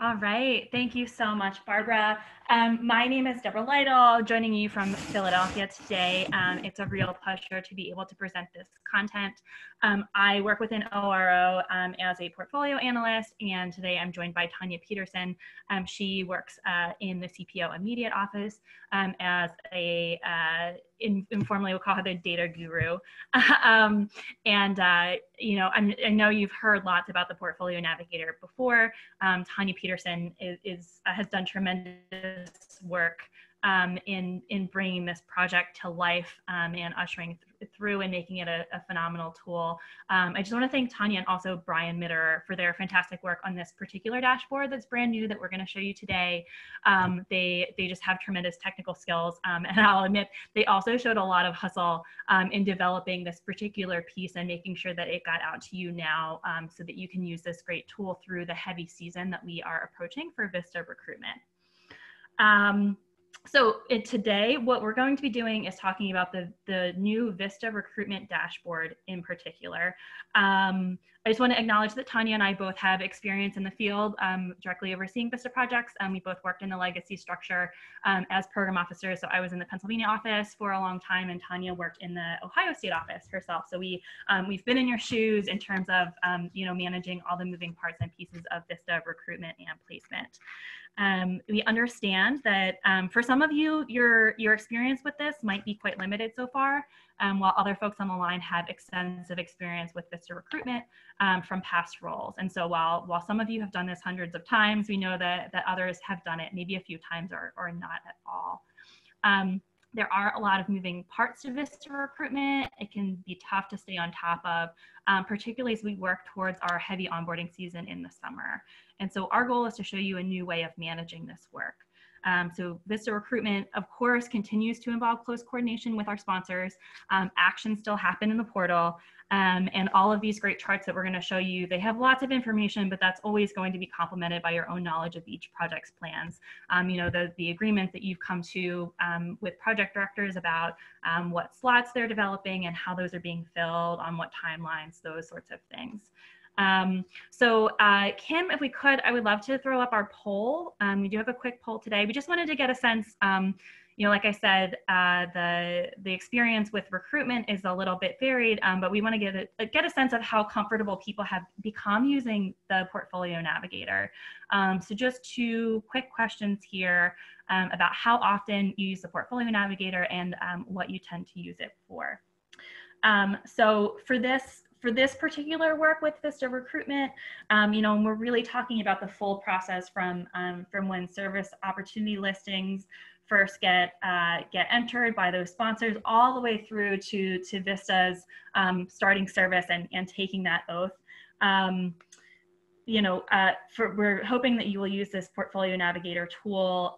All right. Thank you so much, Barbara. My name is Deborah Lytle, joining you from Philadelphia today. It's a real pleasure to be able to present this content. I work within ORO as a portfolio analyst, and today I'm joined by Tanya Peterson. She works in the CPO immediate office as a, informally we'll call her the data guru. You know, I know you've heard lots about the Portfolio Navigator before. Tanya Peterson has done tremendous work in bringing this project to life and ushering through and making it a phenomenal tool. I just want to thank Tanya and also Brian Mitter for their fantastic work on this particular dashboard that's brand new that we're going to show you today. They just have tremendous technical skills, and I'll admit they also showed a lot of hustle in developing this particular piece and making sure that it got out to you now so that you can use this great tool through the heavy season that we are approaching for VISTA recruitment. Today, what we're going to be doing is talking about the new VISTA recruitment dashboard in particular. I just want to acknowledge that Tanya and I both have experience in the field directly overseeing VISTA projects. We both worked in the legacy structure as program officers. So I was in the Pennsylvania office for a long time, and Tanya worked in the Ohio State office herself. So we've been in your shoes in terms of you know, managing all the moving parts and pieces of VISTA recruitment and placement. We understand that for some of you, your experience with this might be quite limited so far, while other folks on the line have extensive experience with VISTA recruitment from past roles. And so while some of you have done this hundreds of times, we know that others have done it maybe a few times or not at all. There are a lot of moving parts to VISTA recruitment. It can be tough to stay on top of, particularly as we work towards our heavy onboarding season in the summer. And so our goal is to show you a new way of managing this work. So VISTA recruitment, of course, continues to involve close coordination with our sponsors. Actions still happen in the portal. And all of these great charts that we're going to show you, they have lots of information, but that's always going to be complemented by your own knowledge of each project's plans. You know, the agreement that you've come to with project directors about what slots they're developing and how those are being filled, on what timelines, those sorts of things. Kim, if we could, I would love to throw up our poll. We do have a quick poll today. We just wanted to get a sense, you know, like I said, the experience with recruitment is a little bit varied, but we want to get a sense of how comfortable people have become using the Portfolio Navigator. So just two quick questions here about how often you use the Portfolio Navigator and what you tend to use it for. So for this particular work with VISTA recruitment, you know, and we're really talking about the full process from when service opportunity listings first get entered by those sponsors all the way through to VISTA's starting service and taking that oath. You know, we're hoping that you will use this Portfolio Navigator tool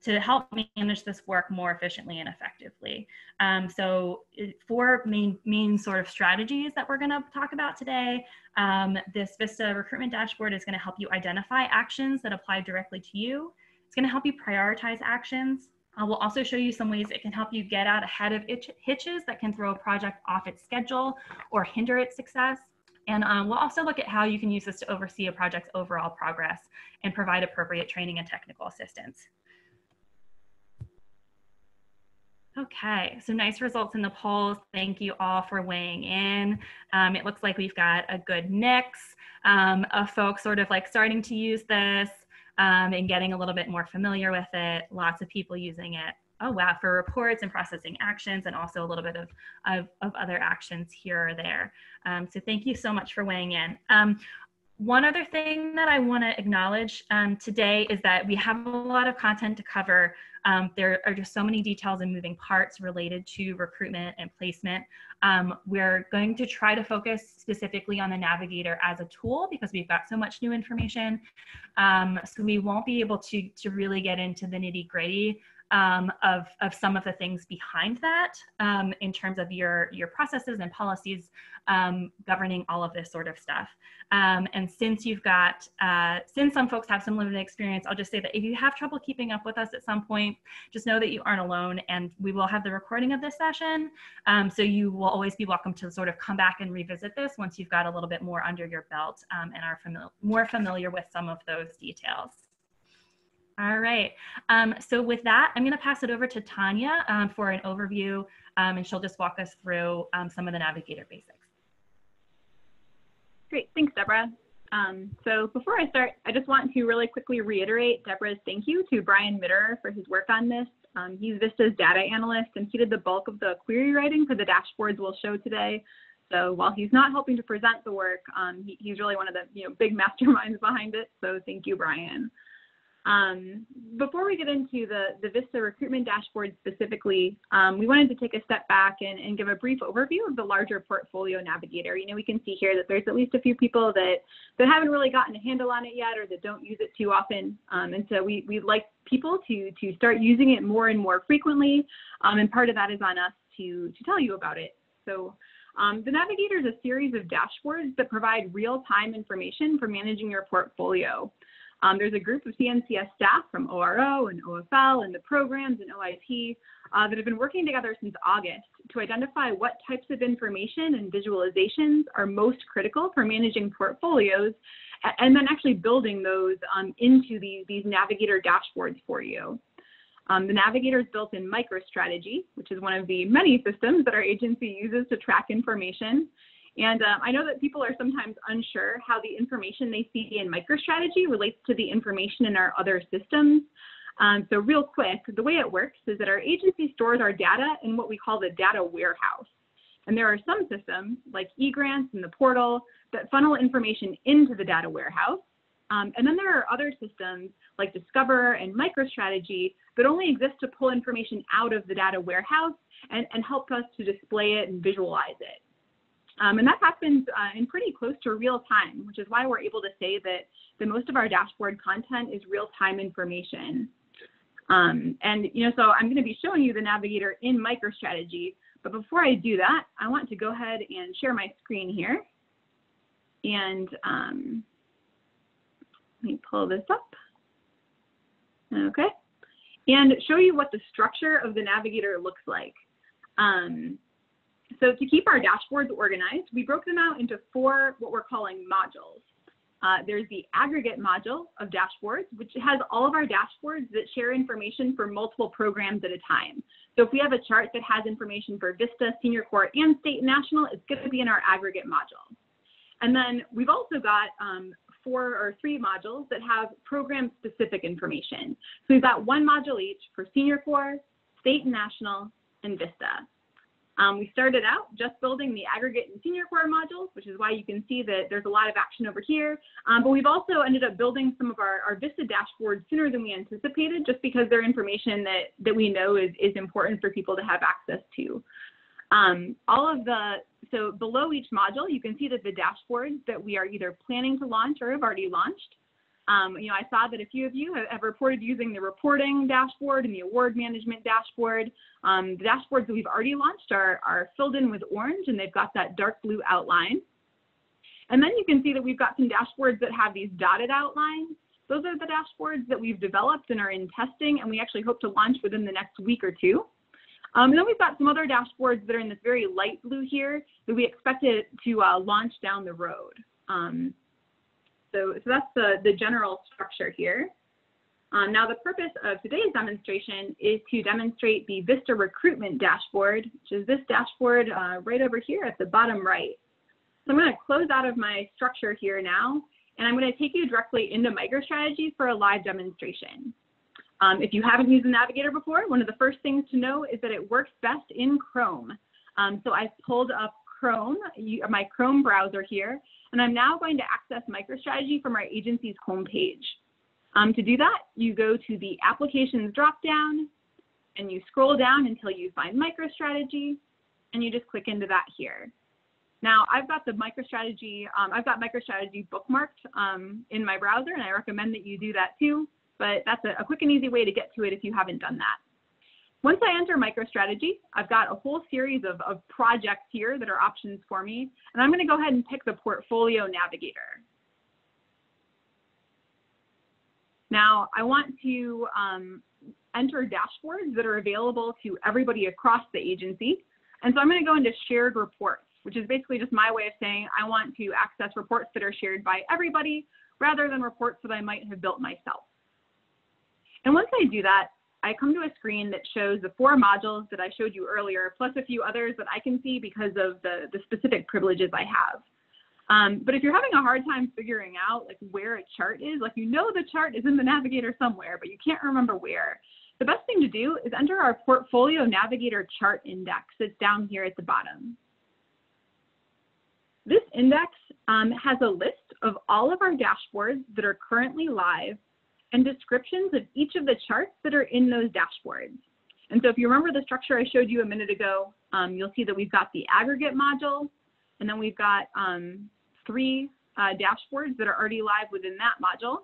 to help manage this work more efficiently and effectively. So four main sort of strategies that we're gonna talk about today. This VISTA recruitment dashboard is gonna help you identify actions that apply directly to you. It's gonna help you prioritize actions. We'll also show you some ways it can help you get out ahead of hitches that can throw a project off its schedule or hinder its success. And we'll also look at how you can use this to oversee a project's overall progress and provide appropriate training and technical assistance. Okay, so nice results in the polls. Thank you all for weighing in. It looks like we've got a good mix of folks sort of like starting to use this and getting a little bit more familiar with it. Lots of people using it. Oh wow, for reports and processing actions, and also a little bit of other actions here or there. So thank you so much for weighing in. One other thing that I want to acknowledge today is that we have a lot of content to cover. There are just so many details and moving parts related to recruitment and placement. We're going to try to focus specifically on the Navigator as a tool because we've got so much new information. So we won't be able to really get into the nitty-gritty of some of the things behind that in terms of your processes and policies governing all of this sort of stuff. And since you've got, since some folks have some limited experience, I'll just say that if you have trouble keeping up with us at some point, just know that you aren't alone, and we will have the recording of this session. So you will always be welcome to sort of come back and revisit this once you've got a little bit more under your belt and are more familiar with some of those details. All right, so with that, I'm going to pass it over to Tanya for an overview, and she'll just walk us through some of the Navigator basics. Great, thanks, Deborah. So before I start, I just want to really quickly reiterate Deborah's thank you to Brian Mitterer for his work on this. He's Vista's data analyst, and he did the bulk of the query writing for the dashboards we'll show today. So while he's not helping to present the work, he's really one of the big masterminds behind it. So thank you, Brian. Before we get into the VISTA recruitment dashboard specifically, we wanted to take a step back and give a brief overview of the larger Portfolio Navigator. We can see here that there's at least a few people that haven't really gotten a handle on it yet, or that don't use it too often. And so we'd like people to start using it more and more frequently. And part of that is on us to tell you about it. So the Navigator is a series of dashboards that provide real-time information for managing your portfolio. There's a group of CNCS staff from ORO and OFL and the programs and OIT that have been working together since August to identify what types of information and visualizations are most critical for managing portfolios, and then actually building those into these Navigator dashboards for you. The Navigator is built in MicroStrategy, which is one of the many systems that our agency uses to track information. And I know that people are sometimes unsure how the information they see in MicroStrategy relates to the information in our other systems. So real quick, the way it works is that our agency stores our data in what we call the data warehouse. And there are some systems like eGrants and the portal that funnel information into the data warehouse. And then there are other systems like Discover and MicroStrategy that only exist to pull information out of the data warehouse and help us to display it and visualize it. And that happens in pretty close to real time, which is why we're able to say that most of our dashboard content is real-time information. So I'm going to be showing you the Navigator in MicroStrategy, but before I do that, I want to go ahead and share my screen here. And let me pull this up. Okay. And show you what the structure of the Navigator looks like. So to keep our dashboards organized, we broke them out into 4 what we're calling modules. There's the aggregate module of dashboards, which has all of our dashboards that share information for multiple programs at a time. So if we have a chart that has information for VISTA, Senior Core, and State and National, it's going to be in our aggregate module. And then we've also got 4 or 3 modules that have program-specific information. So we've got 1 module each for Senior Core, State and National, and VISTA. We started out just building the aggregate and Senior Core modules, which is why you can see that there's a lot of action over here. But we've also ended up building some of our VISTA dashboards sooner than we anticipated, just because they're information that we know is important for people to have access to. So below each module, you can see that the dashboards that we are either planning to launch or have already launched. I saw that a few of you have reported using the reporting dashboard and the award management dashboard. The dashboards that we've already launched are filled in with orange, and they've got that dark blue outline. And then you can see that we've got some dashboards that have these dotted outlines. Those are the dashboards that we've developed and are in testing, and we actually hope to launch within the next week or 2. And then we've got some other dashboards that are in this very light blue here that we expect to launch down the road. So that's the general structure here. Now the purpose of today's demonstration is to demonstrate the VISTA recruitment dashboard, which is this dashboard right over here at the bottom right. So I'm going to close out of my structure here now, and I'm going to take you directly into MicroStrategy for a live demonstration. If you haven't used the Navigator before, one of the first things to know is that it works best in Chrome. So I've pulled up Chrome, my Chrome browser here, and I'm now going to access MicroStrategy from our agency's homepage. To do that, you go to the Applications dropdown, and you scroll down until you find MicroStrategy, and you just click into that here. Now, I've got MicroStrategy bookmarked in my browser, and I recommend that you do that too. But that's a quick and easy way to get to it if you haven't done that. Once I enter MicroStrategy, I've got a whole series of projects here that are options for me, and I'm going to go ahead and pick the Portfolio Navigator. Now, I want to enter dashboards that are available to everybody across the agency, and so I'm going to go into Shared Reports, which is basically just my way of saying I want to access reports that are shared by everybody rather than reports that I might have built myself. And once I do that, I come to a screen that shows the 4 modules that I showed you earlier, plus a few others that I can see because of the specific privileges I have. But if you're having a hard time figuring out like where a chart is, like you know the chart is in the Navigator somewhere, but you can't remember where, the best thing to do is enter our Portfolio Navigator chart index that's down here at the bottom. This index has a list of all of our dashboards that are currently live and descriptions of each of the charts that are in those dashboards. And so if you remember the structure I showed you a minute ago, you'll see that we've got the aggregate module, and then we've got 3 dashboards that are already live within that module.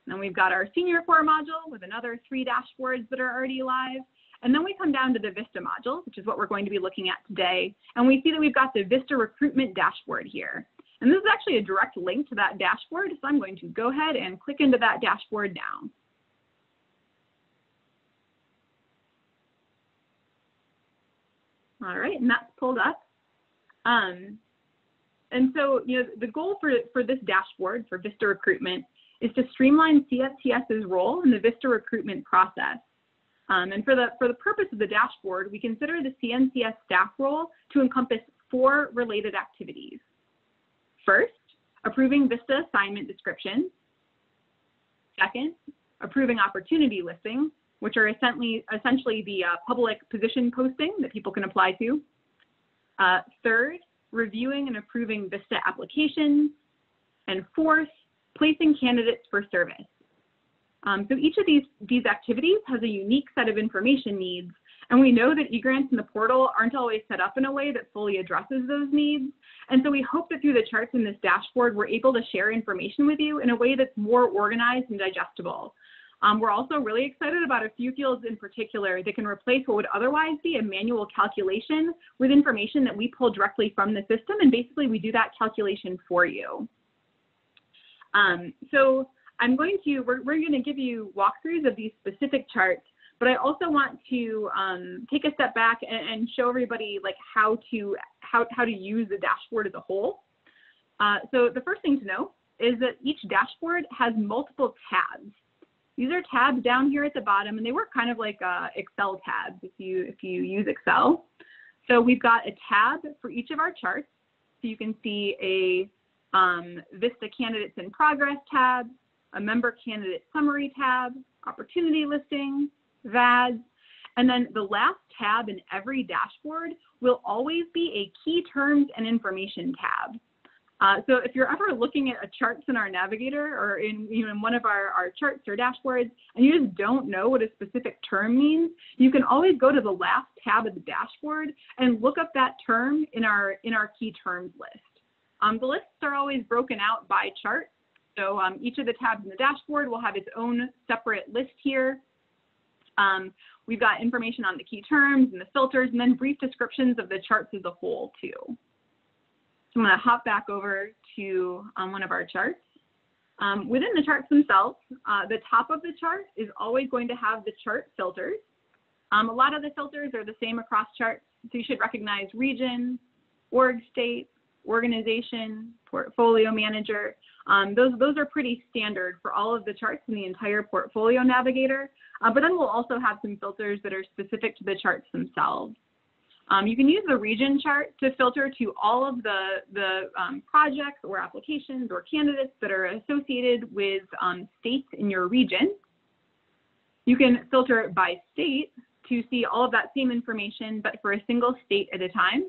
And then we've got our senior core module with another 3 dashboards that are already live. And then we come down to the VISTA module, which is what we're going to be looking at today. And we see that we've got the VISTA recruitment dashboard here. And this is actually a direct link to that dashboard, so I'm going to go ahead and click into that dashboard now. All right, and that's pulled up. And so, the goal for this dashboard, for VISTA recruitment, is to streamline CSTS's role in the VISTA recruitment process. And for the purpose of the dashboard, we consider the CNCS staff role to encompass 4 related activities. First, approving VISTA assignment descriptions. Second, approving opportunity listings, which are essentially the public position posting that people can apply to. Third, reviewing and approving VISTA applications. And fourth, placing candidates for service. So each of these activities has a unique set of information needs, and we know that eGrants in the portal aren't always set up in a way that fully addresses those needs. And so we hope that through the charts in this dashboard, we're able to share information with you in a way that's more organized and digestible. We're also really excited about a few fields in particular that can replace what would otherwise be a manual calculation with information that we pull directly from the system, and basically we do that calculation for you. So we're going to give you walkthroughs of these specific charts, but I also want to take a step back and show everybody like how to use the dashboard as a whole. So the first thing to know is that each dashboard has multiple tabs. These are tabs down here at the bottom, and they work kind of like Excel tabs if you use Excel. So we've got a tab for each of our charts. So you can see a VISTA Candidates in Progress tab, a Member Candidate Summary tab, Opportunity Listing, VADs, and then the last tab in every dashboard will always be a Key Terms and Information tab. So if you're ever looking at charts in our Navigator or in one of our charts or dashboards, and you just don't know what a specific term means, you can always go to the last tab of the dashboard and look up that term in our Key Terms list. The lists are always broken out by chart. So each of the tabs in the dashboard will have its own separate list here. We've got information on the key terms and the filters, and then brief descriptions of the charts as a whole too. So I'm going to hop back over to one of our charts. Within the charts themselves, the top of the chart is always going to have the chart filters. A lot of the filters are the same across charts, so you should recognize region, org state, organization, portfolio manager. Those are pretty standard for all of the charts in the entire Portfolio Navigator, but then we'll also have some filters that are specific to the charts themselves. You can use the region chart to filter to all of the projects or applications or candidates that are associated with states in your region. You can filter by state to see all of that same information, but for a single state at a time.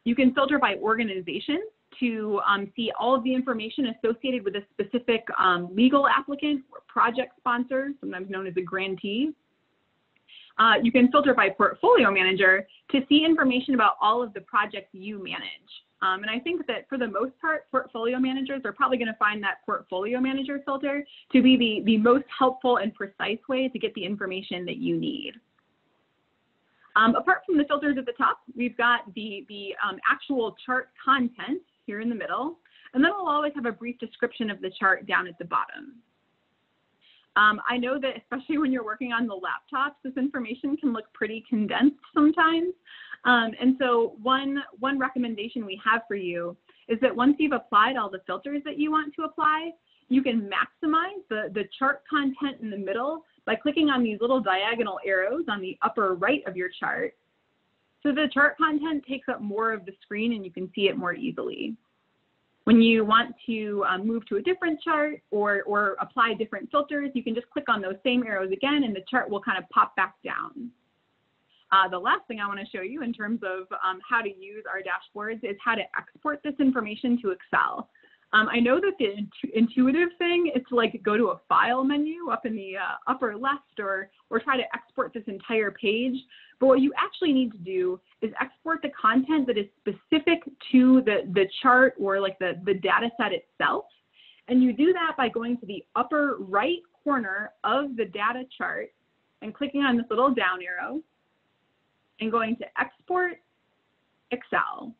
You can filter by organization to see all of the information associated with a specific legal applicant or project sponsor, sometimes known as a grantee. You can filter by portfolio manager to see information about all of the projects you manage. And I think that for the most part, portfolio managers are probably going to find that portfolio manager filter to be the most helpful and precise way to get the information that you need. Apart from the filters at the top, we've got the actual chart content here in the middle, and then we'll always have a brief description of the chart down at the bottom. I know that especially when you're working on the laptops, this information can look pretty condensed sometimes. And so one recommendation we have for you is that once you've applied all the filters that you want to apply, you can maximize the chart content in the middle by clicking on these little diagonal arrows on the upper right of your chart. So the chart content takes up more of the screen and you can see it more easily. When you want to move to a different chart or apply different filters, you can just click on those same arrows again and the chart will kind of pop back down. The last thing I want to show you in terms of how to use our dashboards is how to export this information to Excel. I know that the intuitive thing is to like go to a file menu up in the upper left or try to export this entire page. But what you actually need to do is export the content that is specific to the chart or like the data set itself. And you do that by going to the upper right corner of the data chart and clicking on this little down arrow and going to Export Excel.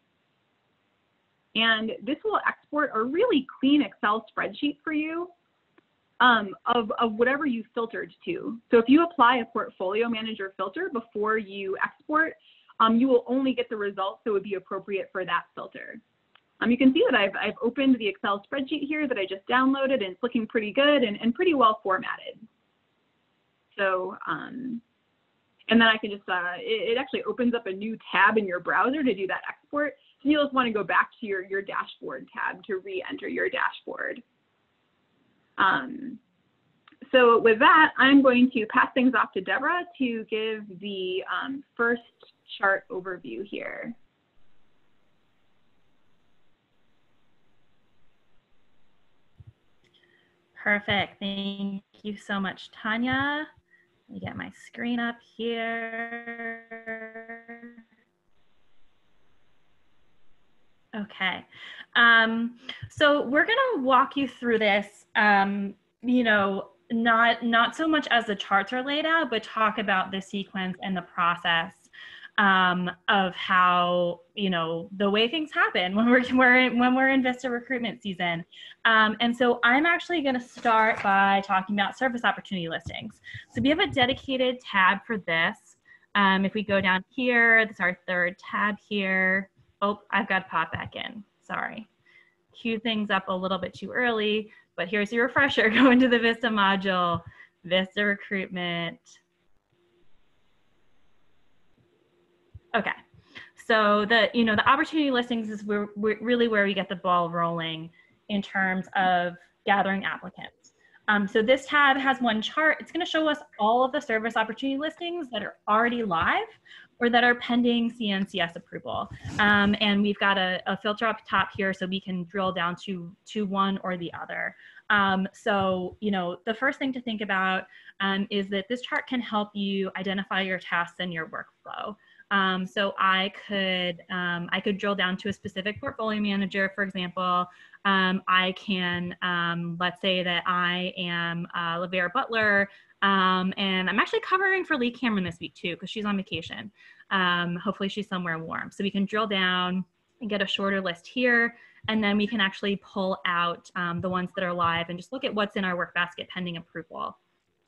And this will export a really clean Excel spreadsheet for you of whatever you filtered to. So if you apply a portfolio manager filter before you export, you will only get the results that would be appropriate for that filter. You can see that I've opened the Excel spreadsheet here that I just downloaded and it's looking pretty good and pretty well formatted. So, and then I can just, it actually opens up a new tab in your browser to do that export. So you'll just want to go back to your dashboard tab to re-enter your dashboard. So with that, I'm going to pass things off to Deborah to give the first chart overview here. Perfect. Thank you so much, Tanya. Let me get my screen up here. Okay. So we're going to walk you through this, you know, not so much as the charts are laid out, but talk about the sequence and the process of how, you know, the way things happen when we're in VISTA recruitment season. And so I'm actually going to start by talking about service opportunity listings. So we have a dedicated tab for this. If we go down here, this is our third tab here. Oh, I've got to pop back in. Sorry. Cue things up a little bit too early, but here's your refresher. Go into the VISTA module, VISTA recruitment. Okay, so the opportunity listings is really where we get the ball rolling in terms of gathering applicants. So this tab has one chart. It's going to show us all of the service opportunity listings that are already live or that are pending CNCS approval. And we've got a filter up top here so we can drill down to one or the other. So, you know, the first thing to think about is that this chart can help you identify your tasks and your workflow. So I could drill down to a specific portfolio manager, for example. I can, let's say that I am LaVera Butler, and I'm actually covering for Lee Cameron this week too, because she's on vacation. Hopefully she's somewhere warm. So we can drill down and get a shorter list here, and then we can actually pull out the ones that are live and just look at what's in our work basket pending approval.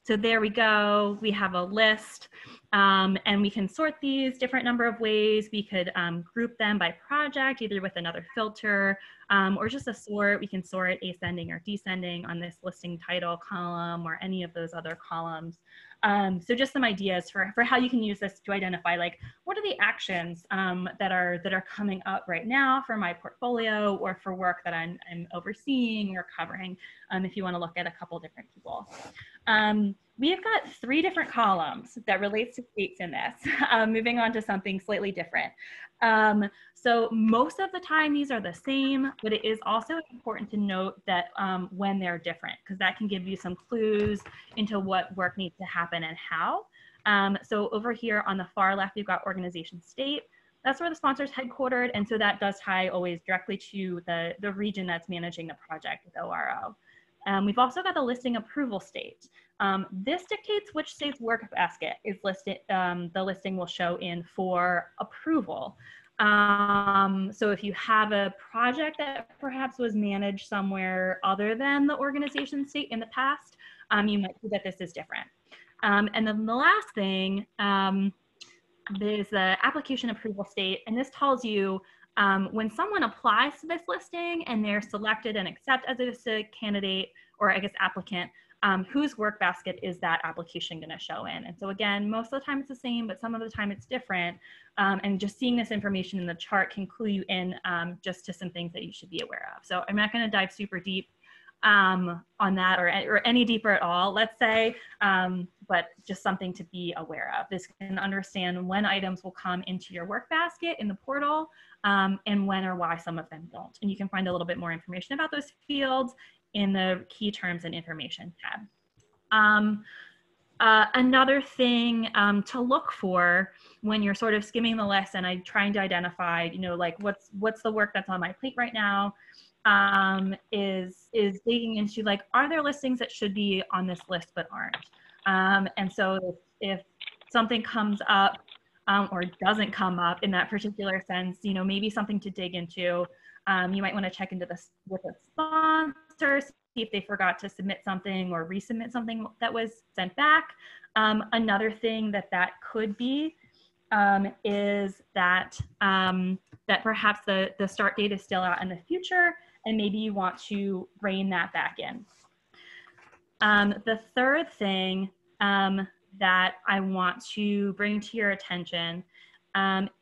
So there we go, we have a list, and we can sort these different number of ways. We could group them by project, either with another filter, or just a sort. We can sort ascending or descending on this listing title column or any of those other columns. So just some ideas for how you can use this to identify, like, what are the actions that are coming up right now for my portfolio or for work that I'm overseeing or covering, if you want to look at a couple different people. We have got 3 different columns that relates to states in this, moving on to something slightly different. So most of the time these are the same, but it is also important to note that when they're different, because that can give you some clues into what work needs to happen and how. So over here on the far left, we've got organization state. That's where the sponsor is headquartered, and so that does tie always directly to the region that's managing the project with ORO. We've also got the listing approval state. This dictates which state's work basket is listed, the listing will show in for approval. So if you have a project that perhaps was managed somewhere other than the organization state in the past, you might see that this is different. And then the last thing is the application approval state, and this tells you when someone applies to this listing and they're selected and accepted as a candidate, or I guess applicant, whose work basket is that application going to show in? And so again, most of the time it's the same, but some of the time it's different. And just seeing this information in the chart can clue you in just to some things that you should be aware of. So I'm not going to dive super deep on that or any deeper at all, let's say, but just something to be aware of. This can understand when items will come into your work basket in the portal and when or why some of them don't. And you can find a little bit more information about those fields in the key terms and information tab. Another thing to look for when you're sort of skimming the list and trying to identify, you know, like what's the work that's on my plate right now, is digging into like, are there listings that should be on this list but aren't? And so if something comes up or doesn't come up in that particular sense, you know, maybe something to dig into. You might want to check into this with a sponsor, see if they forgot to submit something or resubmit something that was sent back. Another thing that could be is that that perhaps the start date is still out in the future, and maybe you want to rein that back in. The third thing that I want to bring to your attention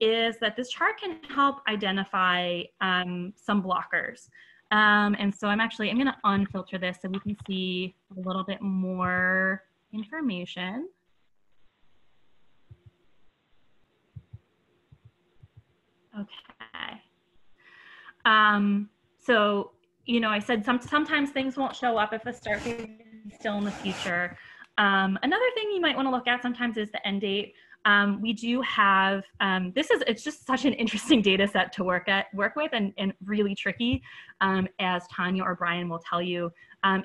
is that this chart can help identify some blockers. And so I'm going to unfilter this so we can see a little bit more information. Okay. So, you know, I said sometimes things won't show up if the start date is still in the future. Another thing you might want to look at sometimes is the end date. We do have, it's just such an interesting data set to work with and really tricky, as Tanya or Brian will tell you.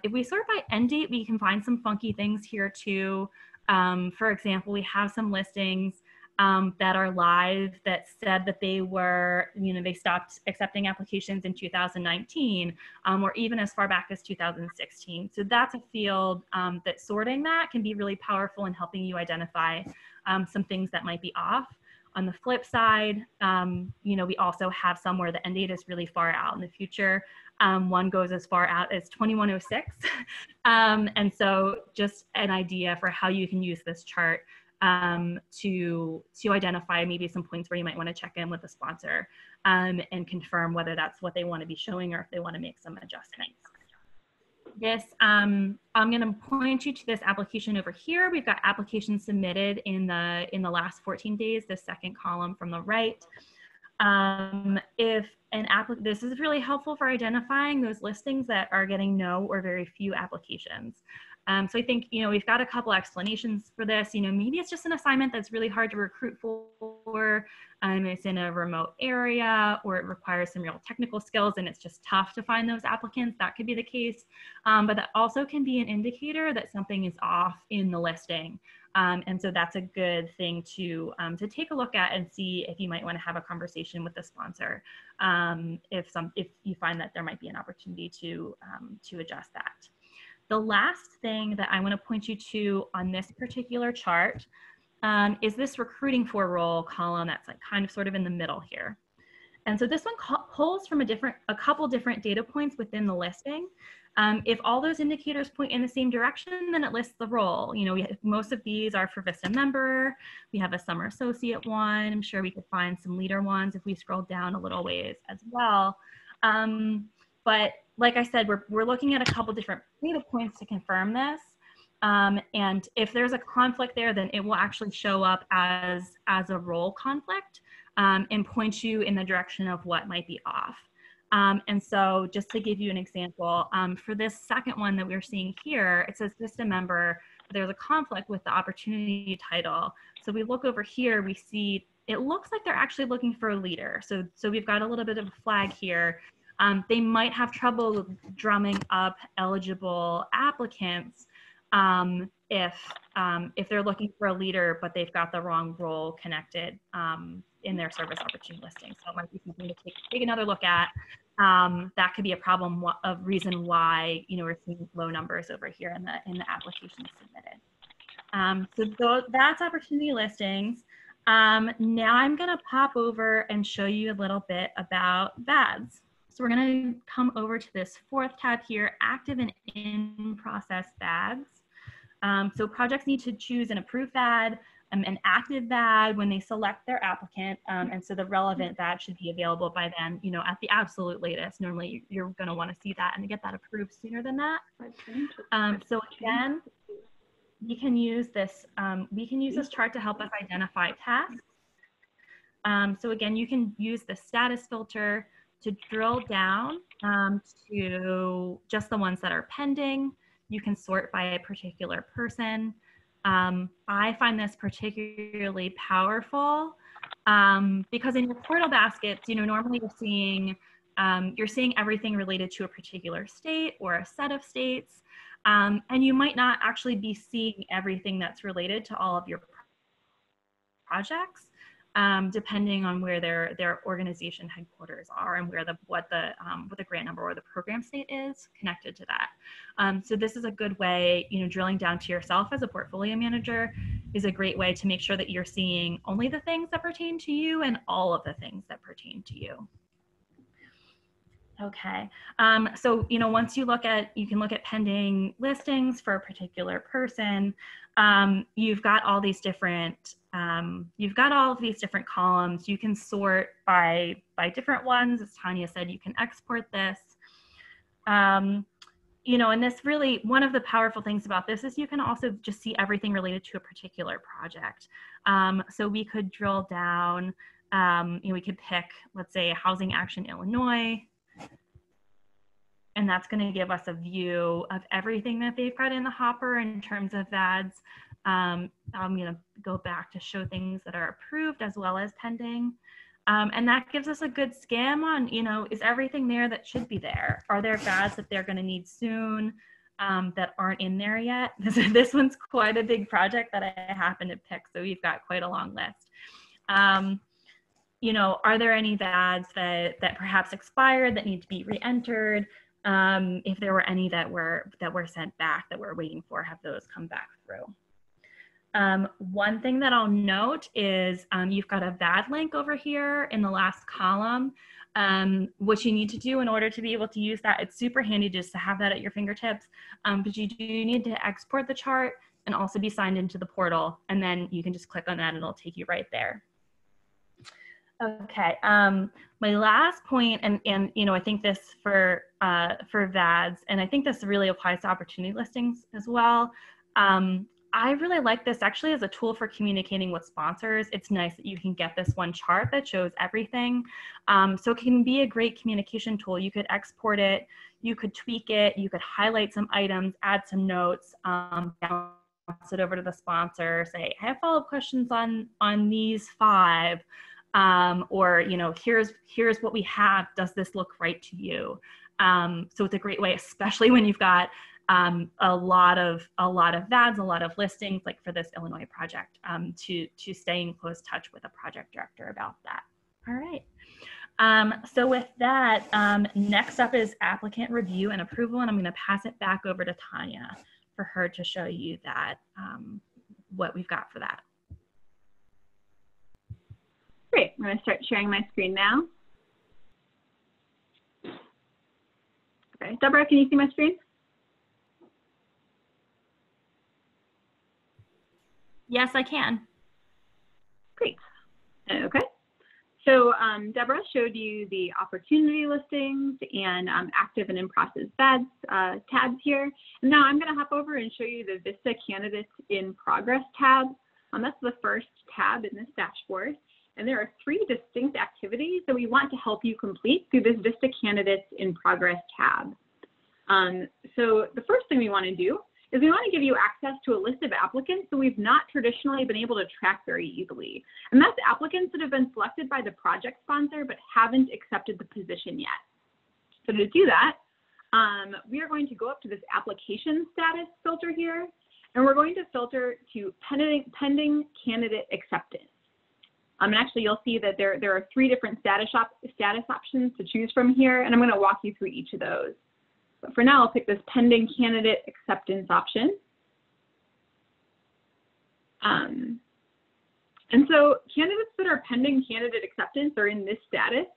If we sort by end date, we can find some funky things here too. For example, we have some listings that are live that said that they were, you know, they stopped accepting applications in 2019, or even as far back as 2016. So that's a field that sorting that can be really powerful in helping you identify some things that might be off. On the flip side, you know, we also have some where the end date is really far out in the future. One goes as far out as 2106. And so just an idea for how you can use this chart to identify maybe some points where you might want to check in with the sponsor and confirm whether that's what they want to be showing or if they want to make some adjustments. This, I'm going to point you to this application over here. We've got applications submitted in the last 14 days, the second column from the right. If this is really helpful for identifying those listings that are getting no or very few applications. So I think, you know, we've got a couple explanations for this. You know, maybe it's just an assignment that's really hard to recruit for. It's in a remote area, or it requires some real technical skills and it's just tough to find those applicants. That could be the case. But that also can be an indicator that something is off in the listing. And so that's a good thing to take a look at and see if you might want to have a conversation with the sponsor if you find that there might be an opportunity to adjust that. The last thing that I want to point you to on this particular chart is this recruiting for role column that's like kind of sort of in the middle here. And so this one pulls from a couple different data points within the listing. If all those indicators point in the same direction, then it lists the role. You know, most of these are for VISTA member. We have a summer associate one. I'm sure we could find some leader ones if we scroll down a little ways as well. But like I said, we're looking at a couple different data points to confirm this. And if there's a conflict there, then it will actually show up as a role conflict and point you in the direction of what might be off. And so just to give you an example, for this second one that we're seeing here, it says VISTA member, there's a conflict with the opportunity title. So we look over here, we see it looks like they're actually looking for a leader. So we've got a little bit of a flag here. They might have trouble drumming up eligible applicants if they're looking for a leader, but they've got the wrong role connected in their service opportunity listing. So it might be something to take another look at. That could be a problem, a reason why we're seeing low numbers over here in the applications submitted. So that's opportunity listings. Now I'm going to pop over and show you a little bit about VADs. So we're going to come over to this fourth tab here, active and in-process VADs. So projects need to choose an approved VAD, an active VAD when they select their applicant, and so the relevant VAD should be available by then, at the absolute latest. Normally you're going to want to see that and get that approved sooner than that. So again, we can use this chart to help us identify tasks. So again, you can use the status filter to drill down to just the ones that are pending. You can sort by a particular person. I find this particularly powerful because in your portal baskets, normally you're seeing everything related to a particular state or a set of states. And you might not actually be seeing everything that's related to all of your projects, depending on where their organization headquarters are and where what the grant number or the program state is connected to that. So this is a good way, drilling down to yourself as a portfolio manager is a great way to make sure that you're seeing only the things that pertain to you and all of the things that pertain to you. Okay, so once you can look at pending listings for a particular person. You've got all these different columns. You can sort by different ones. As Tanya said, you can export this. And this really, one of the powerful things about this is you can also just see everything related to a particular project. So we could drill down. We could pick, let's say, Housing Action Illinois. And that's going to give us a view of everything that they've got in the hopper in terms of VADs. I'm going to go back to show things that are approved as well as pending. And that gives us a good scan on, is everything there that should be there? Are there VADs that they're going to need soon that aren't in there yet? This one's quite a big project that I happen to pick, so we've got quite a long list. Are there any VADs that perhaps expired that need to be re-entered? If there were any that were sent back that we're waiting for, have those come back through. One thing that I'll note is you've got a VAD link over here in the last column. What you need to do in order to be able to use that, it's super handy just to have that at your fingertips, but you do need to export the chart and also be signed into the portal, and then you can just click on that and it'll take you right there. Okay, my last point, and I think this for VADs, and I think this really applies to opportunity listings as well. I really like this actually as a tool for communicating with sponsors. It's nice that you can get this one chart that shows everything. So it can be a great communication tool. You could export it, you could tweak it, you could highlight some items, add some notes, bounce it over to the sponsor, say, I have follow-up questions on these 5. Or here's what we have. Does this look right to you? So it's a great way, especially when you've got a lot of VADs, a lot of listings, like for this Illinois project, to stay in close touch with a project director about that. All right. So with that, next up is applicant review and approval, and I'm going to pass it back over to Tanya for her to show you that what we've got for that. Great, I'm going to start sharing my screen now. Okay, Deborah, can you see my screen? Yes, I can. Great. Okay, so Deborah showed you the opportunity listings and active and in-process VADs tabs here. And now I'm going to hop over and show you the VISTA Candidates in Progress tab. That's the first tab in this dashboard. And there are 3 distinct activities that we want to help you complete through this VISTA Candidates in Progress tab. So the first thing we want to do is we want to give you access to a list of applicants that we've not traditionally been able to track very easily. And that's applicants that have been selected by the project sponsor but haven't accepted the position yet. So to do that, we are going to go up to this application status filter here, and we're going to filter to pending candidate acceptance. And actually, you'll see that there are 3 different status options to choose from here, and I'm going to walk you through each of those. But for now, I'll pick this pending candidate acceptance option. And so candidates that are pending candidate acceptance or in this status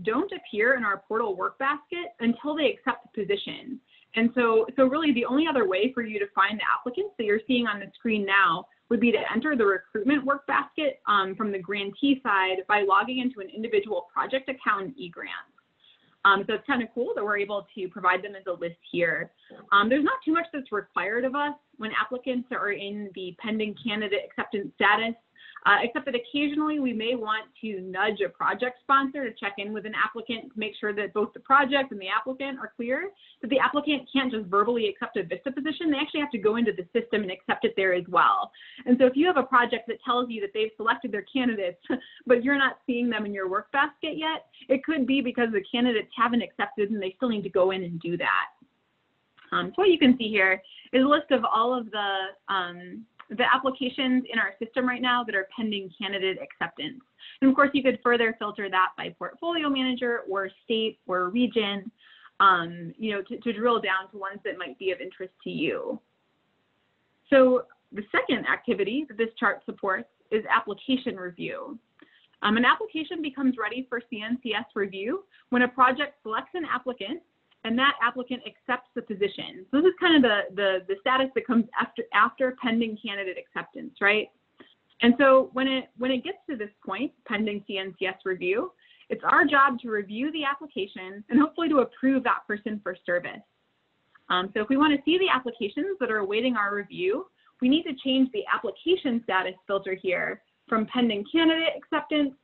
don't appear in our portal work basket until they accept the position. And so really the only other way for you to find the applicants that you're seeing on the screen now would be to enter the recruitment work basket from the grantee side by logging into an individual project account in eGrants. So it's kind of cool that we're able to provide them as a list here. There's not too much that's required of us when applicants are in the pending candidate acceptance status, except that occasionally we may want to nudge a project sponsor to check in with an applicant to make sure that both the project and the applicant are clear, that the applicant can't just verbally accept a VISTA position. They actually have to go into the system and accept it there as well. And so if you have a project that tells you that they've selected their candidates, but you're not seeing them in your work basket yet, it could be because the candidates haven't accepted and they still need to go in and do that. So what you can see here is a list of all of the applications in our system right now that are pending candidate acceptance. And of course, you could further filter that by portfolio manager or state or region, to drill down to ones that might be of interest to you. So the second activity that this chart supports is application review. An application becomes ready for CNCS review when a project selects an applicant and that applicant accepts the position. So this is kind of the status that comes after pending candidate acceptance, right? And so when it gets to this point, pending CNCS review, it's our job to review the application and hopefully to approve that person for service. So if we want to see the applications that are awaiting our review, we need to change the application status filter here from pending candidate acceptance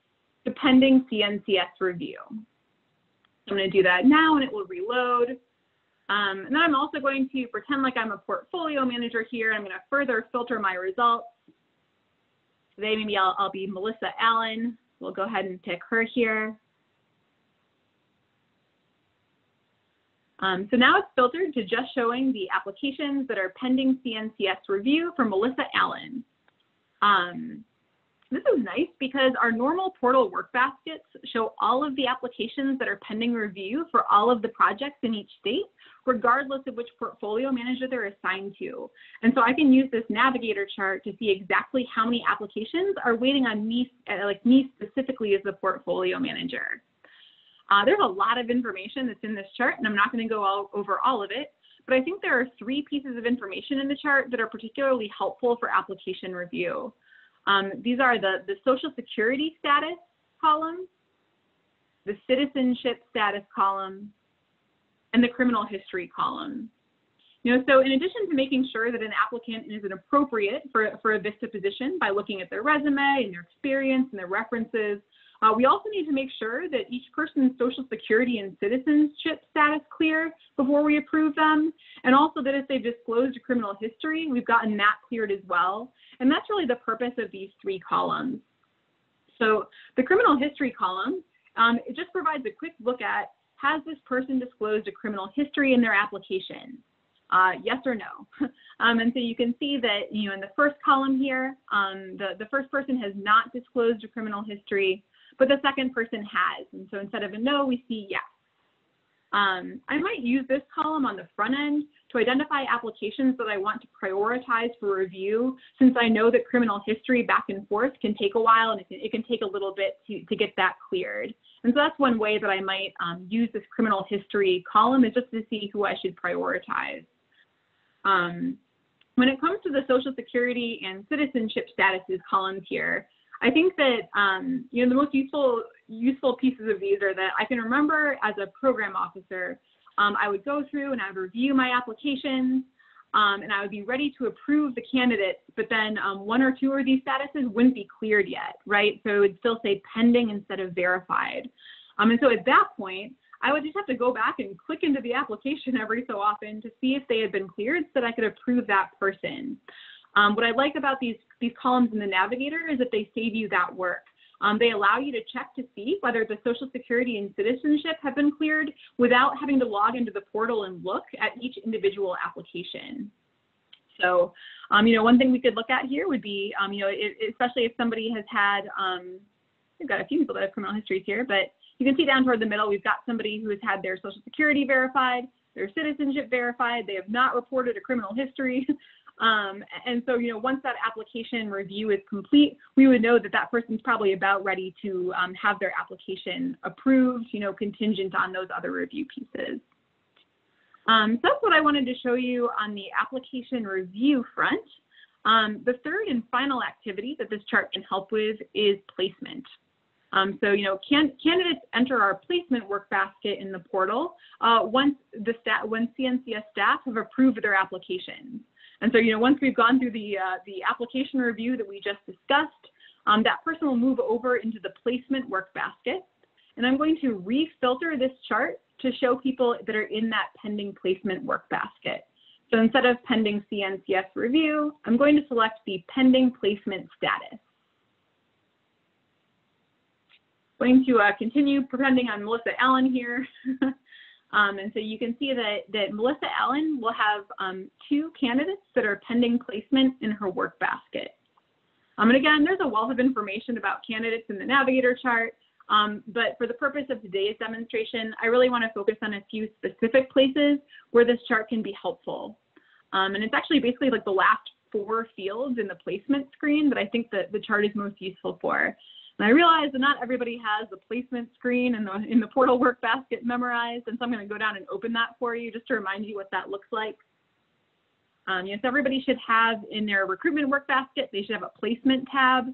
to pending CNCS review. I'm going to do that now and it will reload. And then I'm also going to pretend like I'm a portfolio manager here. I'm going to further filter my results. Today, maybe I'll be Melissa Allen. We'll go ahead and pick her here. So now it's filtered to just showing the applications that are pending CNCS review for Melissa Allen. This is nice because our normal portal work baskets show all of the applications that are pending review for all of the projects in each state, regardless of which portfolio manager they're assigned to. And so I can use this navigator chart to see exactly how many applications are waiting on me, like me specifically as the portfolio manager. There's a lot of information that's in this chart, and I'm not going to go over all of it, but I think there are 3 pieces of information in the chart that are particularly helpful for application review. These are the social security status column, the citizenship status column, and the criminal history column. So in addition to making sure that an applicant is appropriate for a VISTA position by looking at their resume and their experience and their references, we also need to make sure that each person's social security and citizenship status clear before we approve them, and also that if they've disclosed a criminal history, we've gotten that cleared as well. And that's really the purpose of these 3 columns. So the criminal history column, it just provides a quick look at, has this person disclosed a criminal history in their application? Yes or no? And so you can see that, in the first column here, the first person has not disclosed a criminal history, but the second person has. And so instead of a no, we see yes. I might use this column on the front end to identify applications that I want to prioritize for review, since I know that criminal history back and forth can take a while and it can take a little bit to get that cleared. And so that's one way that I might use this criminal history column, is just to see who I should prioritize. When it comes to the social security and citizenship statuses columns here, I think that the most useful pieces of these are that I can remember as a program officer, I would go through and I would review my applications, and I would be ready to approve the candidates, but then 1 or 2 of these statuses wouldn't be cleared yet, right? So it would still say pending instead of verified. And so at that point, I would just have to go back and click into the application every so often to see if they had been cleared so that I could approve that person. What I like about these columns in the Navigator is that they save you that work. They allow you to check to see whether the Social Security and citizenship have been cleared without having to log into the portal and look at each individual application. So, one thing we could look at here would be, especially if somebody has had, we've got a few people that have criminal histories here, but you can see down toward the middle, we've got somebody who has had their Social Security verified, their citizenship verified, they have not reported a criminal history. And so, once that application review is complete, we would know that that person's probably about ready to have their application approved, contingent on those other review pieces. So that's what I wanted to show you on the application review front. The third and final activity that this chart can help with is placement. Candidates enter our placement work basket in the portal once CNCS staff have approved their applications. And so, once we've gone through the application review that we just discussed, that person will move over into the placement work basket. And I'm going to refilter this chart to show people that are in that pending placement work basket. So instead of pending CNCS review, I'm going to select the pending placement status. Going to continue pretending I'm Melissa Allen here. And so you can see that Melissa Allen will have 2 candidates that are pending placement in her work basket. And again, there's a wealth of information about candidates in the Navigator chart, but for the purpose of today's demonstration, I really want to focus on a few specific places where this chart can be helpful. And it's actually basically like the last 4 fields in the placement screen that I think that the chart is most useful for. And I realize that not everybody has the placement screen in the portal work basket memorized, and so I'm going to go down and open that for you just to remind you what that looks like. So everybody should have in their recruitment work basket, they should have a placement tab.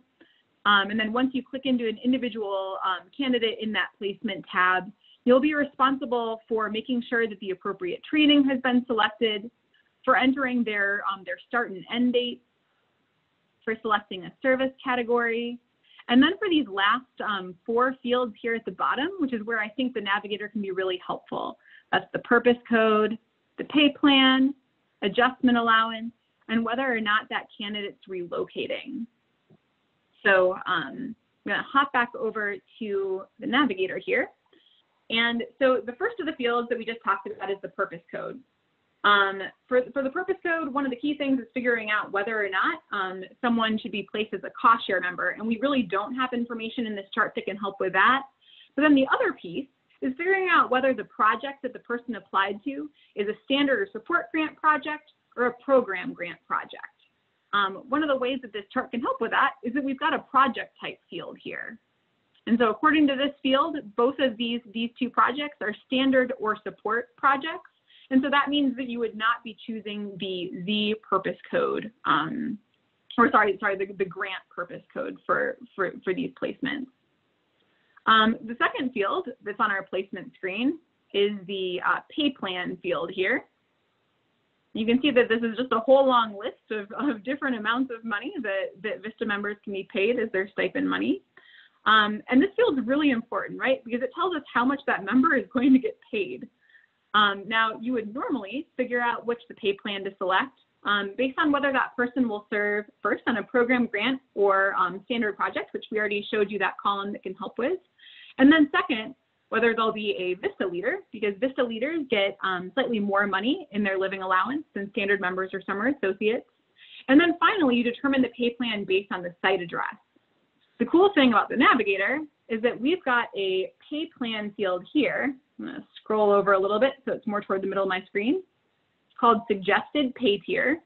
And then once you click into an individual candidate in that placement tab, you'll be responsible for making sure that the appropriate training has been selected, for entering their start and end date, for selecting a service category. And then for these last 4 fields here at the bottom, which is where I think the Navigator can be really helpful. That's the purpose code, the pay plan, adjustment allowance, and whether or not that candidate's relocating. So I'm going to hop back over to the Navigator here. And so the first of the fields that we just talked about is the purpose code. For the purpose code, one of the key things is figuring out whether or not someone should be placed as a cost share member. And we really don't have information in this chart that can help with that. But then the other piece is figuring out whether the project that the person applied to is a standard or support grant project or a program grant project. One of the ways that this chart can help with that is that we've got a project type field here. And so according to this field, both of these 2 projects are standard or support projects. And so that means that you would not be choosing the purpose code, the grant purpose code for these placements. The second field that's on our placement screen is the pay plan field here. You can see that this is just a whole long list of different amounts of money that VISTA members can be paid as their stipend money. And this field is really important, right? Because it tells us how much that member is going to get paid. Now, you would normally figure out which the pay plan to select based on whether that person will serve first on a program grant or standard project, which we already showed you that column that can help with. And then second, whether they'll be a VISTA leader, because VISTA leaders get slightly more money in their living allowance than standard members or summer associates. And then finally, you determine the pay plan based on the site address. The cool thing about the Navigator is that we've got a pay plan field here. I'm going to scroll over a little bit so it's more toward the middle of my screen. It's called Suggested Pay Tier.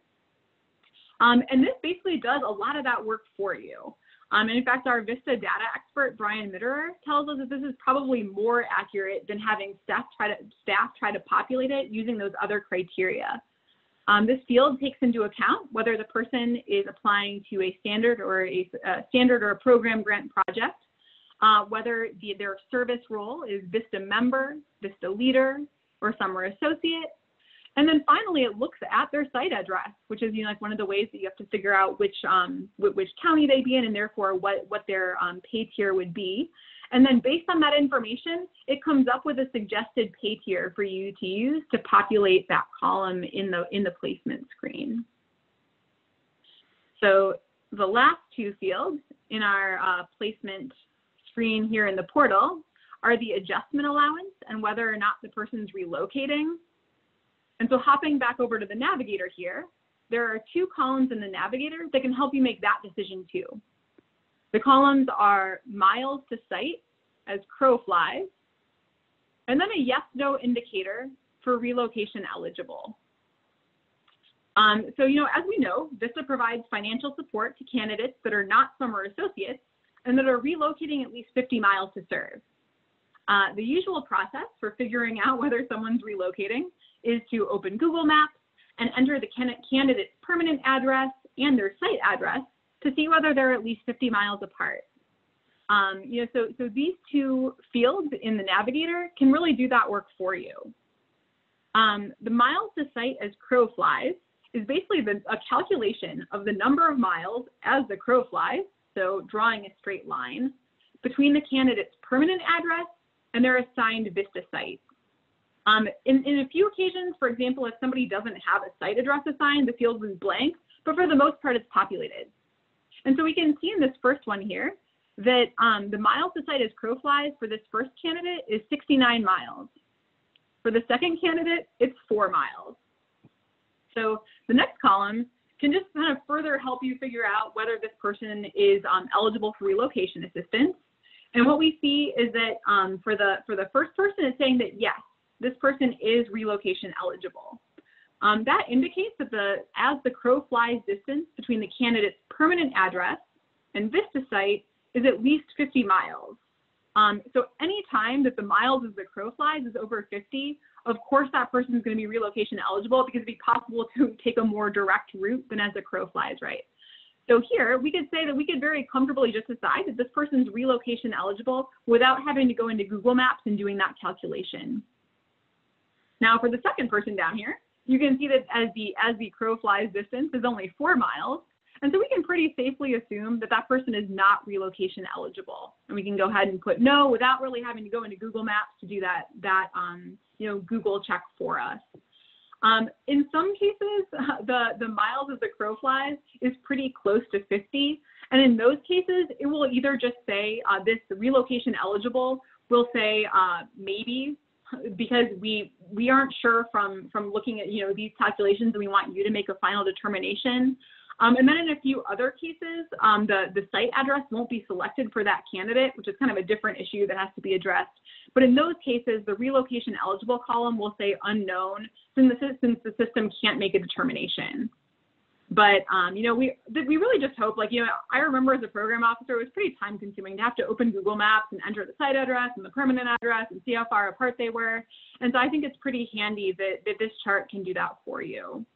And this basically does a lot of that work for you. And in fact, our VISTA data expert, Brian Mitterer, tells us that this is probably more accurate than having staff try to populate it using those other criteria. This field takes into account whether the person is applying to a standard or a program grant project, whether their service role is VISTA member, VISTA leader, or summer associate. And then finally, it looks at their site address, which is like one of the ways that you have to figure out which county they'd be in and therefore what their pay tier would be. And then based on that information, it comes up with a suggested pay tier for you to use to populate that column in the placement screen. So the last two fields in our placement screen here in the portal are the adjustment allowance and whether or not the person's relocating. And so hopping back over to the Navigator here, there are two columns in the Navigator that can help you make that decision too. The columns are miles to site as crow flies, and then a yes/no indicator for relocation eligible. So, as we know, VISTA provides financial support to candidates that are not summer associates and that are relocating at least 50 miles to serve. The usual process for figuring out whether someone's relocating is to open Google Maps and enter the candidate's permanent address and their site address to see whether they're at least 50 miles apart. So these two fields in the Navigator can really do that work for you. The miles to site as crow flies is basically a calculation of the number of miles as the crow flies, so drawing a straight line, between the candidate's permanent address and their assigned VISTA site. In a few occasions, for example, if somebody doesn't have a site address assigned, the field is blank, but for the most part, it's populated. And so we can see in this first one here that the miles to site as crow flies for this first candidate is 69 miles. For the second candidate, it's 4 miles. So the next column can just kind of further help you figure out whether this person is eligible for relocation assistance. And what we see is that for the first person, it's saying that yes, this person is relocation eligible. That indicates that as the crow flies distance between the candidate's permanent address and VISTA site is at least 50 miles. So any time that the miles as the crow flies is over 50, of course that person is going to be relocation eligible because it'd be possible to take a more direct route than as the crow flies, right? So here we could say that we could very comfortably just decide that this person's relocation eligible without having to go into Google Maps and doing that calculation. Now for the second person down here, you can see that as the crow flies distance is only 4 miles. And so we can pretty safely assume that that person is not relocation eligible. And we can go ahead and put no without really having to go into Google Maps to do that Google check for us. In some cases, the miles as the crow flies is pretty close to 50. And in those cases, it will either just say this relocation eligible will say maybe, because we aren't sure from looking at these calculations, and we want you to make a final determination. And then in a few other cases, the site address won't be selected for that candidate, which is kind of a different issue that has to be addressed. But in those cases, the relocation eligible column will say unknown since the system can't make a determination. But we really just hope, I remember as a program officer, it was pretty time consuming to have to open Google Maps and enter the site address and the permanent address and see how far apart they were. And so I think it's pretty handy that this chart can do that for you.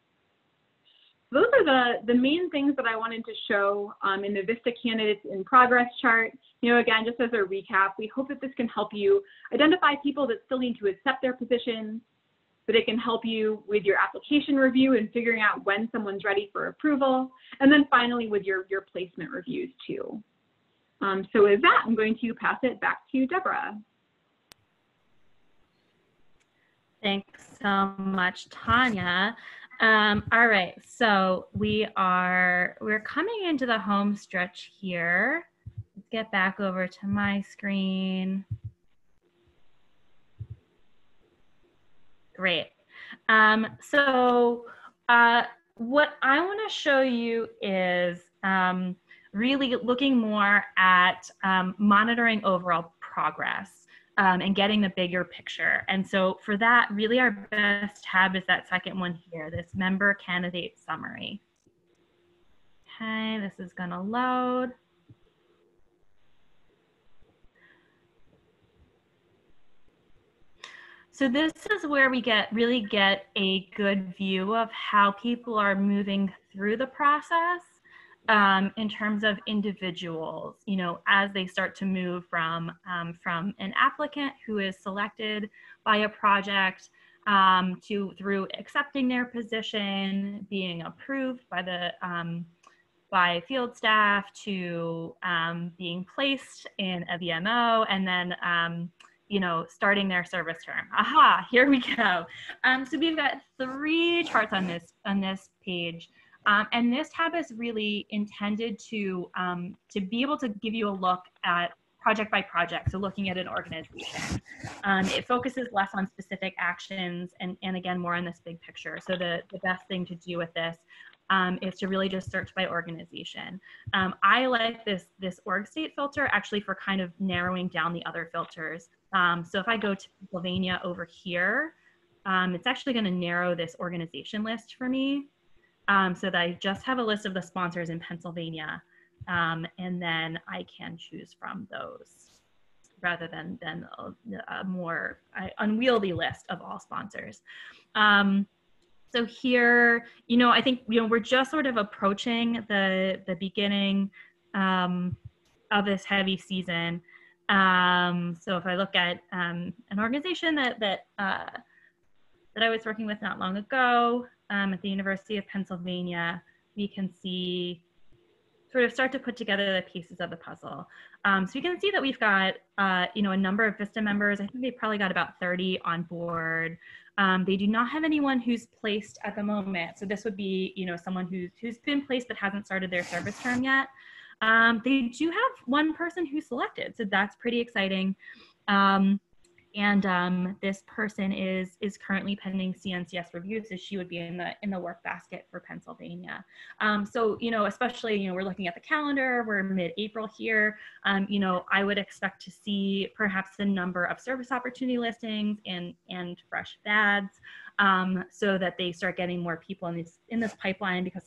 Those are the main things that I wanted to show in the VISTA Candidates in Progress chart. Again, just as a recap, we hope that this can help you identify people that still need to accept their positions, that it can help you with your application review and figuring out when someone's ready for approval, and then finally with your placement reviews too. So with that, I'm going to pass it back to Deborah. Thanks so much, Tanya. All right, so we're coming into the home stretch here. Let's get back over to my screen. Great. So what I want to show you is really looking more at monitoring overall progress. And getting the bigger picture. And so for that, really our best tab is that second one here, this member candidate summary. Okay, this is gonna load. So this is where we really get a good view of how people are moving through the process. In terms of individuals, as they start to move from an applicant who is selected by a project through accepting their position, being approved by by field staff to being placed in a VMO, and then you know, starting their service term. Aha, here we go. So we've got 3 charts on this page. And this tab is really intended to be able to give you a look at project by project, so looking at an organization. It focuses less on specific actions and again, more on this big picture. So the best thing to do with this is to really just search by organization. I like this org state filter actually for kind of narrowing down the other filters. So if I go to Pennsylvania over here, it's actually going to narrow this organization list for me, so that I just have a list of the sponsors in Pennsylvania, and then I can choose from those rather than a more unwieldy list of all sponsors. So here, you know, I think, you know, we're just sort of approaching the beginning of this heavy season. So if I look at an organization that I was working with not long ago at the University of Pennsylvania, we can see sort of start to put together the pieces of the puzzle. So you can see that we've got, you know, a number of VISTA members. I think they've probably got about 30 on board. They do not have anyone who's placed at the moment. So this would be, you know, someone who's been placed but hasn't started their service term yet. They do have one person who's selected, so that's pretty exciting. And this person is currently pending CNCS review, so she would be in the work basket for Pennsylvania. So, you know, especially, you know, we're looking at the calendar, we're mid-April here. You know, I would expect to see perhaps the number of service opportunity listings and fresh VADs, so that they start getting more people in this pipeline, because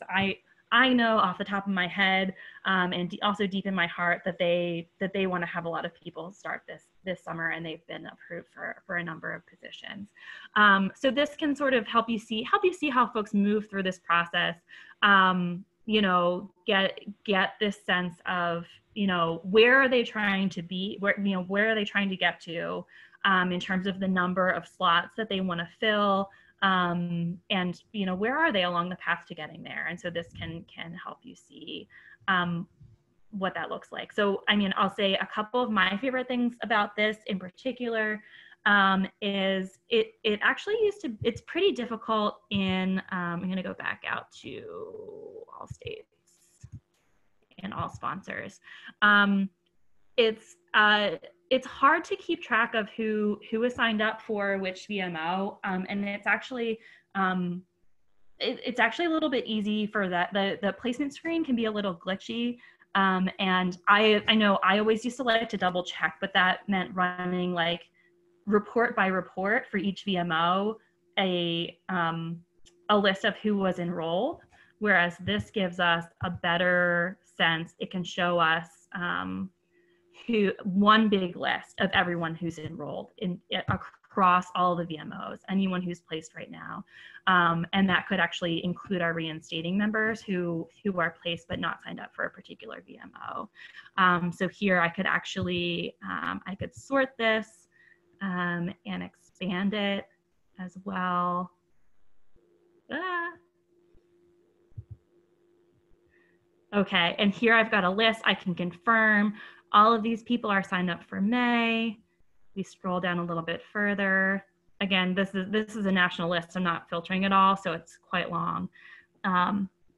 I know off the top of my head, and also deep in my heart, that they want to have a lot of people start this summer, and they've been approved for a number of positions. So this can sort of help you see how folks move through this process. You know, get this sense of, you know, where are they trying to be, where are they trying to get to, in terms of the number of slots that they want to fill. And, you know, where are they along the path to getting there? And so this can help you see what that looks like. So, I mean, I'll say a couple of my favorite things about this in particular is it actually it's pretty difficult in, I'm going to go back out to all states and all sponsors. It's hard to keep track of who is signed up for which VMO, and it's actually a little bit easy for that. The placement screen can be a little glitchy, and I know I always used to like to double check, but that meant running like report by report for each VMO a list of who was enrolled, whereas this gives us a better sense. It can show us one big list of everyone who's enrolled across all the VMOs, anyone who's placed right now. And that could actually include our reinstating members who are placed but not signed up for a particular VMO. So here I could actually, I could sort this and expand it as well. Okay, and here I've got a list. I can confirm all of these people are signed up for May. We scroll down a little bit further. Again, this is a national list. I'm not filtering it all, so it's quite long.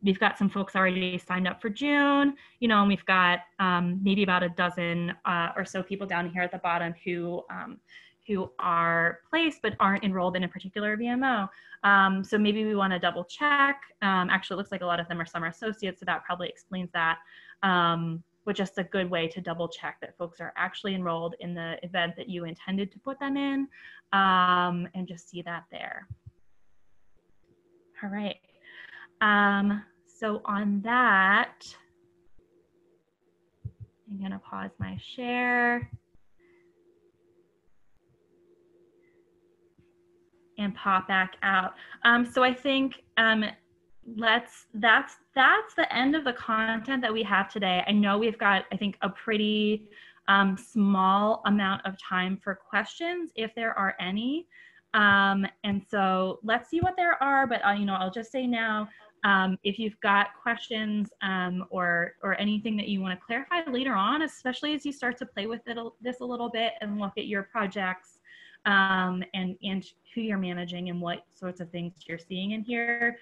We've got some folks already signed up for June, you know, and we've got maybe about a dozen or so people down here at the bottom who are placed but aren't enrolled in a particular VMO. So maybe we want to double check. Actually, it looks like a lot of them are summer associates, so that probably explains that. But just a good way to double check that folks are actually enrolled in the event that you intended to put them in, and just see that there. All right. So on that, I'm gonna pause my share and pop back out. So I think that's the end of the content that we have today. I know we've got, I think, a pretty small amount of time for questions, if there are any. And so let's see what there are, but I'll just say now, if you've got questions or anything that you want to clarify later on, especially as you start to play with this a little bit and look at your projects and who you're managing and what sorts of things you're seeing in here,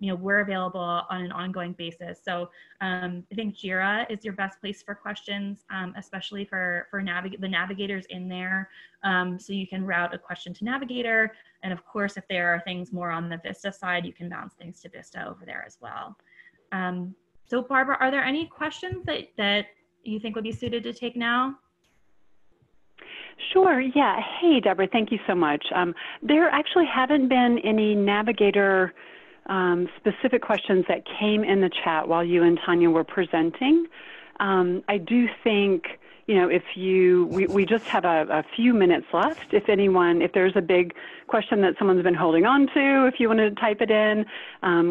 we're available on an ongoing basis. So I think Jira is your best place for questions, especially for the navigators in there. So you can route a question to Navigator. And of course, if there are things more on the VISTA side, you can bounce things to VISTA over there as well. So Barbara, are there any questions that you think would be suited to take now? Sure, yeah. Hey, Deborah, thank you so much. There actually haven't been any Navigator specific questions that came in the chat while you and Tanya were presenting. I do think, we just have a few minutes left. If there's a big question that someone's been holding on to, if you want to type it in,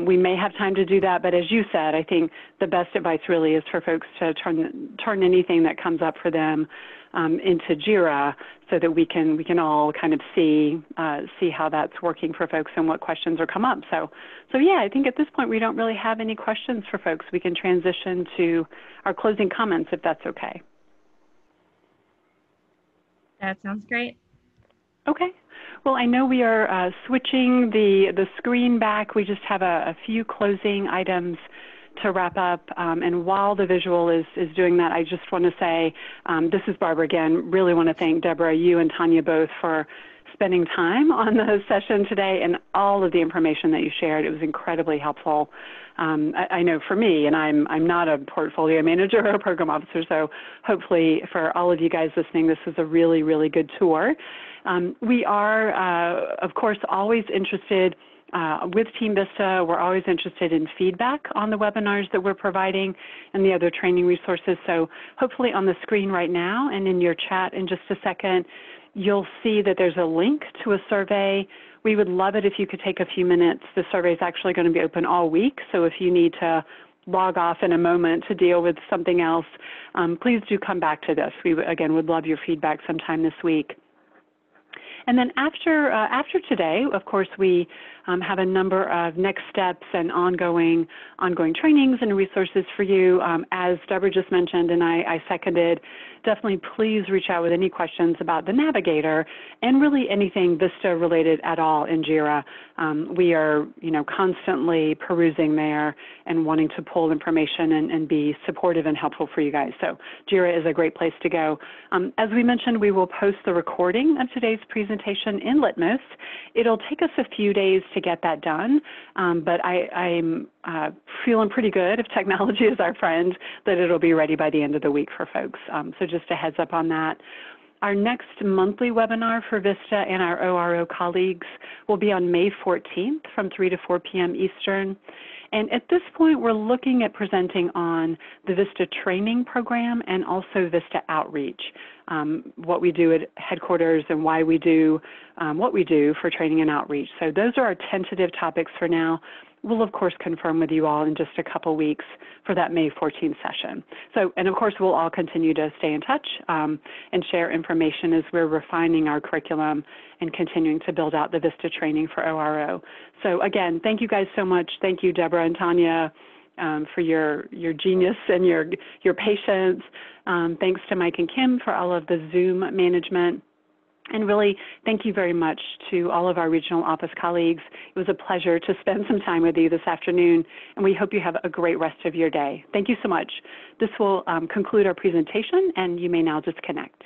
we may have time to do that. But as you said, I think the best advice really is for folks to turn anything that comes up for them into Jira, so that we can all kind of see how that's working for folks and what questions are come up. So yeah, I think at this point we don't really have any questions for folks. We can transition to our closing comments if that's okay. That sounds great. Okay. Well, I know we are switching the screen back. We just have a few closing items to wrap up, and while the visual is doing that, I just want to say, this is Barbara again, really want to thank Deborah, you and Tanya both for spending time on the session today and all of the information that you shared. It was incredibly helpful. I know for me, and I'm not a portfolio manager or a program officer, so hopefully for all of you guys listening, this was a really, really good tour. We are, of course, always interested with Team VISTA. We're always interested in feedback on the webinars that we're providing and the other training resources. So hopefully on the screen right now and in your chat in just a second, you'll see that there's a link to a survey. We would love it if you could take a few minutes. The survey is actually going to be open all week, so if you need to log off in a moment to deal with something else, please do come back to this. We, again, would love your feedback sometime this week. And then after today, of course, we have a number of next steps and ongoing trainings and resources for you. As Deborah just mentioned, and I seconded, definitely please reach out with any questions about the Navigator and really anything VISTA related at all in Jira. We are, constantly perusing there and wanting to pull information and be supportive and helpful for you guys. So Jira is a great place to go. As we mentioned, we will post the recording of today's presentation in Litmus. It'll take us a few days to get that done, but I'm feeling pretty good, if technology is our friend, that it'll be ready by the end of the week for folks. So just a heads up on that. Our next monthly webinar for VISTA and our ORO colleagues will be on May 14th from 3 to 4 p.m. Eastern. And at this point, we're looking at presenting on the VISTA training program and also VISTA outreach, what we do at headquarters and why we do what we do for training and outreach. So those are our tentative topics for now. We'll, of course, confirm with you all in just a couple weeks for that May 14th session. So, and of course, we'll all continue to stay in touch and share information as we're refining our curriculum and continuing to build out the VISTA training for ORO. So again, thank you guys so much. Thank you, Deborah and Tanya, for your genius and your patience. Thanks to Mike and Kim for all of the Zoom management. And really, thank you very much to all of our regional office colleagues. It was a pleasure to spend some time with you this afternoon, and we hope you have a great rest of your day. Thank you so much. This will conclude our presentation, and you may now disconnect.